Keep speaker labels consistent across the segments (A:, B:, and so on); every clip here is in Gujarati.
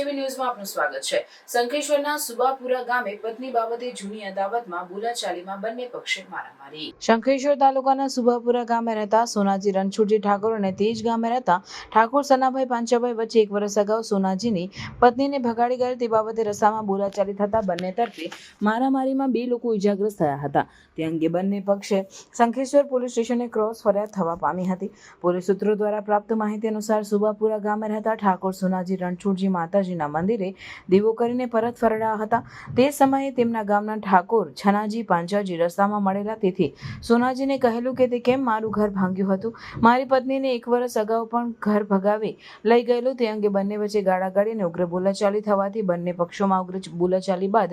A: એસટીવી ન્યૂઝમાં આપનું સ્વાગત છે। શંખેશ્વરના સુબાપુરા ગામે પત્ની બાબતે જૂની અદાવતમાં બોલાચાલીમાં બંને પક્ષે મારામારી। શંખેશ્વર તાલુકાના સુબાપુરા ગામે રહેતા સોનાજી રણછોડજી ઠાકોર અને તેજ ગામે રહેતા ઠાકોર સનાભાઈ પાંચાભાઈ વચ્ચે 1 વર્ષ અગાઉ સોનાજીની પત્નીને ભગાડી ગયેલ તે બાબતે રસ્તામાં બોલાચાલી થતા બંને તરફે મારામારીમાં 2 લોકો ઇજાગ્રસ્ત થયા હતા। તે અંગે બંને પક્ષે શંખેશ્વર પોલીસ સ્ટેશને ક્રોસ ફરિયાદ થવા પામી હતી। પોલીસ સૂત્રો દ્વારા પ્રાપ્ત માહિતી અનુસાર સુબાપુરા ગામે રહેતા ઠાકોર સોનાજી રણછોડજી માતાજીના મંદિરે દીવો કરીને પરત ફર્યા હતા। તે સમયે તેમના ગામના ઠાકોર છનાજી પાંચાજી રસ્તામાં મળેલા, તેથી સોનાજીને કહેલું કે તે કેમ મારું ઘર ભાંગ્યું હતું, મારી પત્નીને 1 વર્ષ અગાઉ પણ ઘર ભગાવી લઈ ગયેલું। તે અંગે બંને વચ્ચે ગાળાગાળી અને ઉગ્ર બોલાચાલી થવાથી બંને પક્ષોમાં ઉગ્ર બોલાચાલી બાદ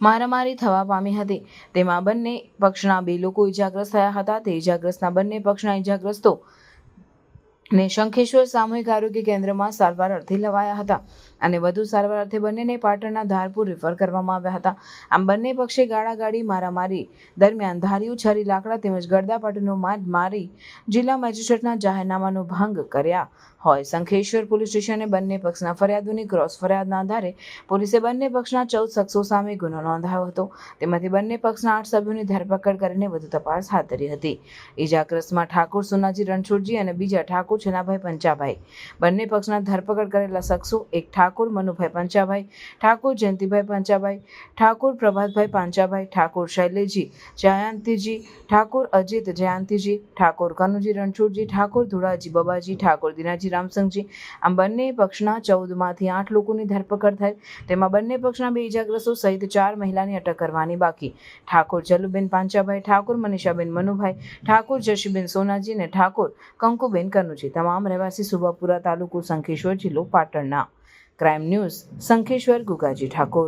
A: મારામારી થવા પામી હતી। તેમાં બંને પક્ષના 2 લોકો ઇજાગ્રસ્ત થયા હતા। તે ઇજાગ્રસ્તના બંને પક્ષના ઇજાગ્રસ્તો ને શંખેશ્વર સામૂહિક આરોગ્ય કેન્દ્રમાં સારવાર અર્થે લવાયા હતા અને વધુ સારવાર અર્થે બંનેને પાટણના ધારપુર રિફર કરવામાં આવ્યા હતા। આમ બંને પક્ષે ગાળાગાળી મારામારી દરમિયાન ધારીઓ, છરી, લાકડા તેમજ ગળદાપટ્ટીનો માર મારી જિલ્લા મેજિસ્ટ્રેટના જાહેરનામાનો ભંગ કર્યા હોય શંખેશ્વર પોલીસ સ્ટેશને બંને પક્ષના ફરિયાદોની ક્રોસ ફરિયાદના આધારે પોલીસે બંને પક્ષના 14 શખ્સો સામે ગુનો નોંધાયો હતો। તેમાંથી બંને પક્ષના 8 સભ્યોની ધરપકડ કરીને વધુ તપાસ હાથ ધરી હતી। ઇજાગ્રસ્તમાં ઠાકોર સોનાજી રણછોડજી અને બીજા ઠાકોર છનાભાઈ પંચાભાઈ બંને પક્ષના ધરપકડ કરેલા શખ્સો એક ઠાકોર મનુભાઈ પંચાભાઈ, ઠાકોર જયંતિભાઈ પંચાભાઈ, ઠાકોર પ્રભાતભાઈ પાંચાભાઈ, ઠાકોર શૈલેજી જયંતીજી, ઠાકોર અજીત જયંતીજી, ઠાકોર કનુજી રણછોડજી, ઠાકોર ધુળાજી બબાજી, ઠાકોર દિનાજી રામસંગજી। આમ બંને પક્ષના 14 માંથી 8 લોકોની ધરપકડ થઈ। તેમાં બંને પક્ષના 2 ઇજાગ્રસ્તો સહિત 4 મહિલાની અટક કરવાની બાકી। ઠાકોર ચલુબેન પાંચાભાઈ, ઠાકોર મનીષાબેન મનુભાઈ, ઠાકોર જશીબેન સોનાજી અને ઠાકોર કંકુબેન કનુજી તમામ રહેવાસી સુબાપુરા તાલુકો શંખેશ્વર જિલ્લો પાટણના। Crime news Shankheshwar Gugaji Thakor.